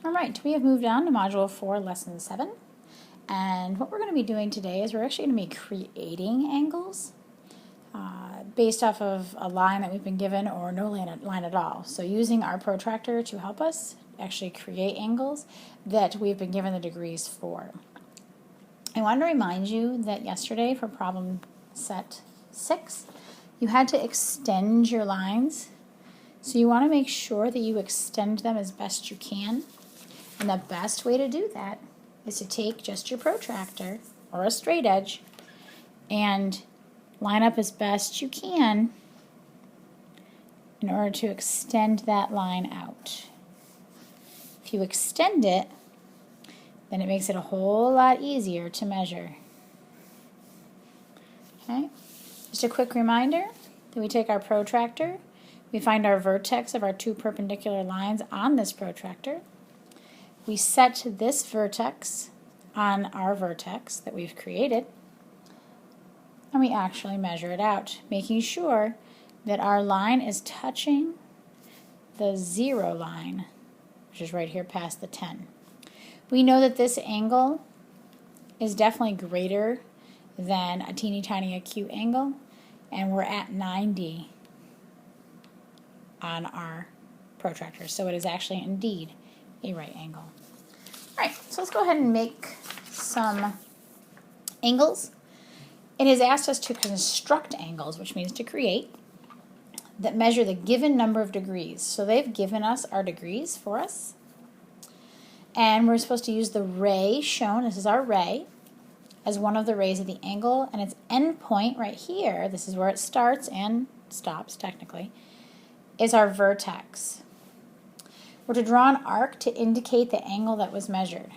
All right, we have moved on to Module 4, Lesson 7. And what we're going to be doing today is we're actually going to be creating angles based off of a line that we've been given or no line at all. So using our protractor to help us actually create angles that we've been given the degrees for. I want to remind you that yesterday for problem set 6, you had to extend your lines. So you want to make sure that you extend them as best you can. And the best way to do that is to take just your protractor or a straight edge and line up as best you can in order to extend that line out. If you extend it, then it makes it a whole lot easier to measure. Okay? Just a quick reminder that we take our protractor, we find our vertex of our two perpendicular lines on this protractor. We set this vertex on our vertex that we've created, and we actually measure it out, making sure that our line is touching the 0 line, which is right here past the 10. We know that this angle is definitely greater than a teeny tiny acute angle, and we're at 90 on our protractor, so it is actually indeed a right angle. All right, so let's go ahead and make some angles. It has asked us to construct angles, which means to create, that measure the given number of degrees. So they've given us our degrees for us. And we're supposed to use the ray shown, this is our ray, as one of the rays of the angle, and its end point right here, this is where it starts and stops technically, is our vertex. We're to draw an arc to indicate the angle that was measured.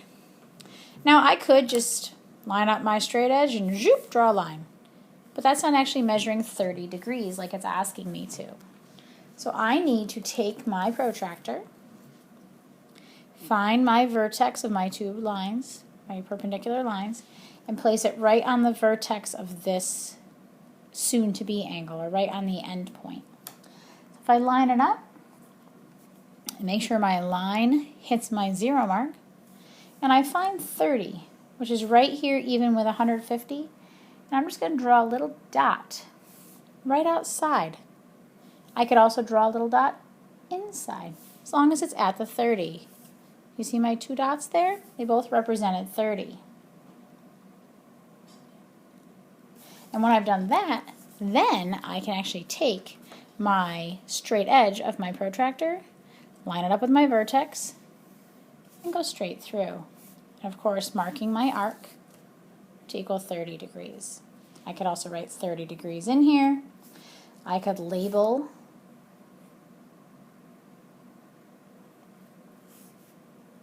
Now I could just line up my straight edge and zoop, draw a line. But that's not actually measuring 30 degrees like it's asking me to. So I need to take my protractor, find my vertex of my two lines, my perpendicular lines, and place it right on the vertex of this soon-to-be angle, or right on the end point. If I line it up, and make sure my line hits my 0 mark, and I find 30, which is right here even with 150, and I'm just going to draw a little dot right outside. I could also draw a little dot inside, as long as it's at the 30. You see my two dots there? They both represented 30. And when I've done that, then I can actually take my straight edge of my protractor, line it up with my vertex, and go straight through. And of course, marking my arc to equal 30 degrees. I could also write 30 degrees in here. I could label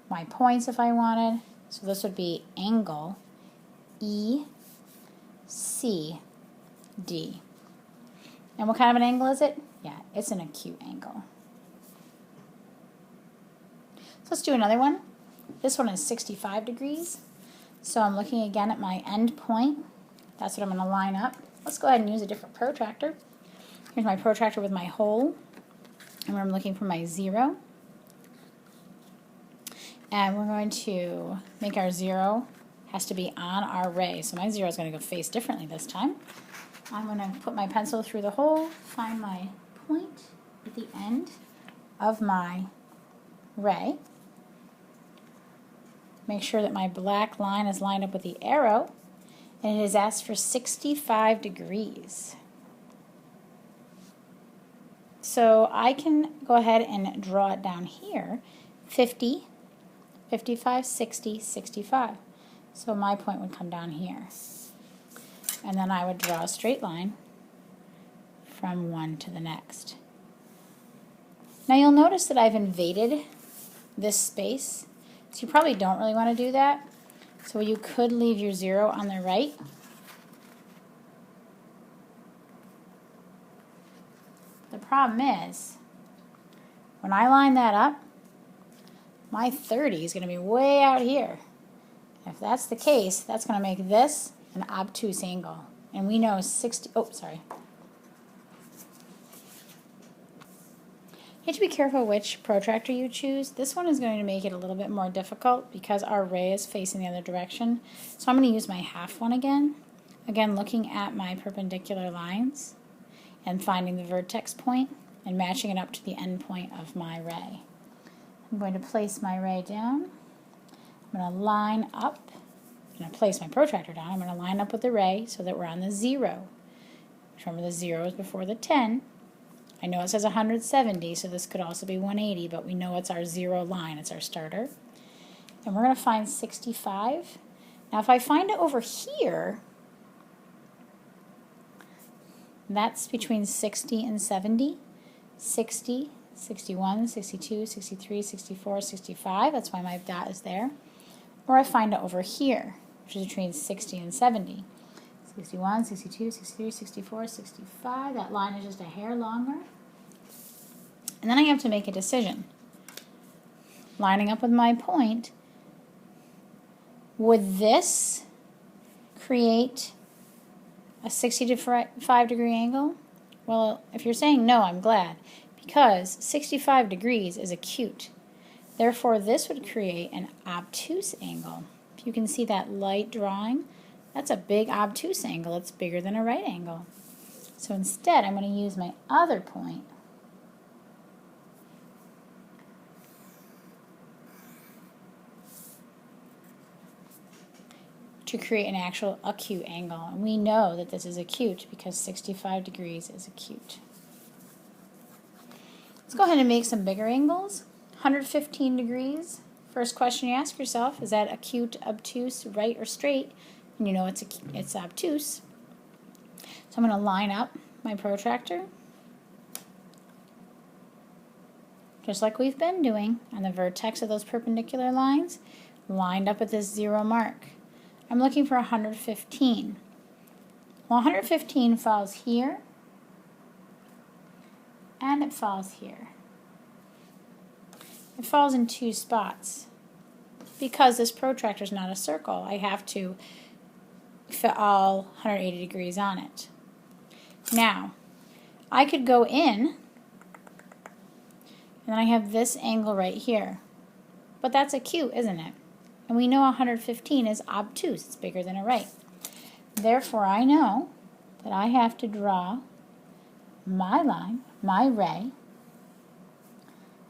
my points if I wanted. So this would be angle ECD. And what kind of an angle is it? Yeah, it's an acute angle. So let's do another one. This one is 65 degrees. So I'm looking again at my end point. That's what I'm going to line up. Let's go ahead and use a different protractor. Here's my protractor with my hole. And where I'm looking for my 0. And we're going to make our 0 has to be on our ray. So my 0 is going to go face differently this time. I'm going to put my pencil through the hole, find my point at the end of my ray. Make sure that my black line is lined up with the arrow, and it is asked for 65 degrees. So I can go ahead and draw it down here, 50, 55, 60, 65. So my point would come down here. And then I would draw a straight line from one to the next. Now you'll notice that I've invaded this space. So you probably don't really want to do that. So you could leave your 0 on the right. The problem is, when I line that up, my 30 is going to be way out here. If that's the case, that's going to make this an obtuse angle. And we know You have to be careful which protractor you choose. This one is going to make it a little bit more difficult because our ray is facing the other direction. So I'm going to use my half one again. Again, looking at my perpendicular lines and finding the vertex point and matching it up to the end point of my ray. I'm going to place my ray down. I'm going to line up. I'm going to place my protractor down. I'm going to line up with the ray so that we're on the 0. Remember, the 0 is before the 10. I know it says 170, so this could also be 180, but we know it's our 0 line. It's our starter. And we're going to find 65. Now, if I find it over here, that's between 60 and 70. 60, 61, 62, 63, 64, 65. That's why my dot is there. Or I find it over here, which is between 60 and 70. 61, 62, 63, 64, 65. That line is just a hair longer. And then I have to make a decision. Lining up with my point, would this create a 65 degree angle? Well, if you're saying no, I'm glad, because 65 degrees is acute. Therefore, this would create an obtuse angle. If you can see that light drawing, that's a big obtuse angle. It's bigger than a right angle. So instead, I'm going to use my other point to create an actual acute angle. And we know that this is acute because 65 degrees is acute. Let's go ahead and make some bigger angles. 115 degrees. First question you ask yourself, is that acute, obtuse, right, or straight? And you know it's obtuse. So I'm going to line up my protractor, just like we've been doing on the vertex of those perpendicular lines, lined up at this 0 mark. I'm looking for 115. Well, 115 falls here, and it falls here. It falls in 2 spots. Because this protractor is not a circle, I have to fit all 180 degrees on it. Now, I could go in, and then I have this angle right here. But that's acute, isn't it? And we know 115 is obtuse. It's bigger than a right. Therefore, I know that I have to draw my line, my ray,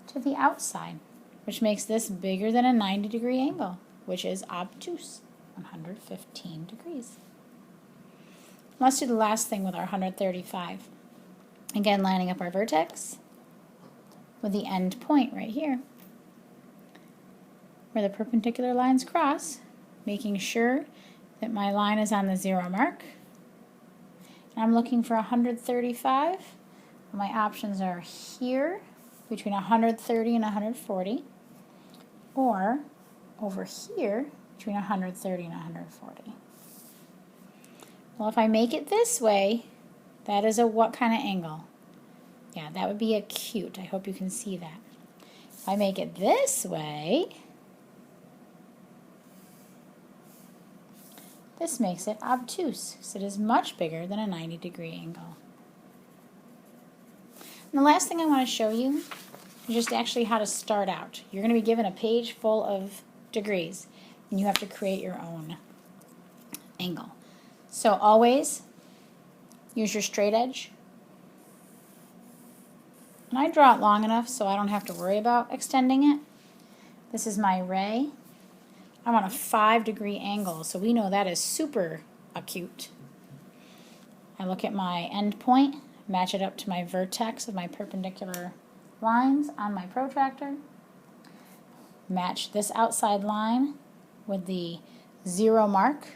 to the outside, which makes this bigger than a 90 degree angle, which is obtuse, 115 degrees. Let's do the last thing with our 135. Again, lining up our vertex with the end point right here, where the perpendicular lines cross, making sure that my line is on the 0 mark. And I'm looking for 135. My options are here, between 130 and 140, or over here, between 130 and 140. Well, if I make it this way, that is a what kind of angle? Yeah, that would be acute. I hope you can see that. If I make it this way, this makes it obtuse, because it is much bigger than a 90 degree angle. And the last thing I want to show you is just actually how to start out. You're going to be given a page full of degrees, and you have to create your own angle. So always use your straight edge. And I draw it long enough so I don't have to worry about extending it. This is my ray. I want a 5 degree angle, so we know that is super acute. I look at my end point, match it up to my vertex of my perpendicular lines on my protractor, match this outside line with the 0 mark,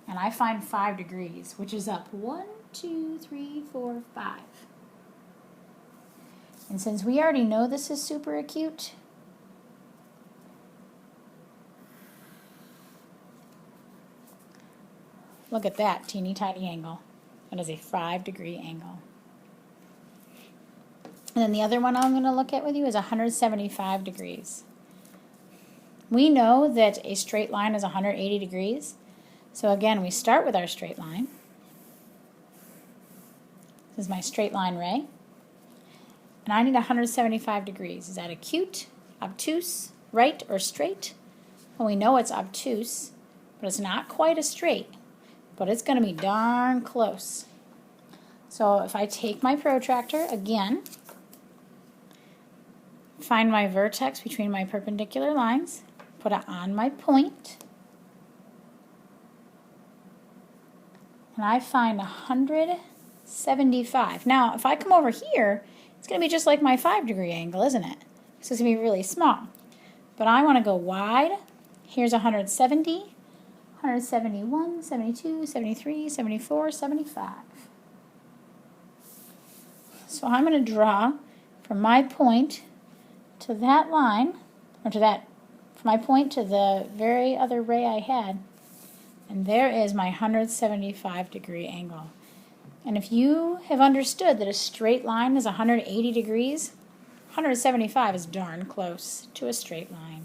and I find 5 degrees, which is up 1, 2, 3, 4, 5. And since we already know this is super acute, look at that teeny tiny angle. That is a 5 degree angle. And then the other one I'm going to look at with you is 175 degrees. We know that a straight line is 180 degrees. So again, we start with our straight line. This is my straight line ray. and I need 175 degrees. Is that acute, obtuse, right, or straight? Well, we know it's obtuse, but it's not quite a straight, but it's going to be darn close. So if I take my protractor again, find my vertex between my perpendicular lines, put it on my point, and I find 175. Now, if I come over here, it's going to be just like my 5-degree angle, isn't it? So it's going to be really small. But I want to go wide. Here's 170, 171, 72, 73, 74, 75. So I'm going to draw from my point to that line, or to that, from my point to the very other ray I had, and there is my 175-degree angle. And if you have understood that a straight line is 180 degrees, 175 is darn close to a straight line.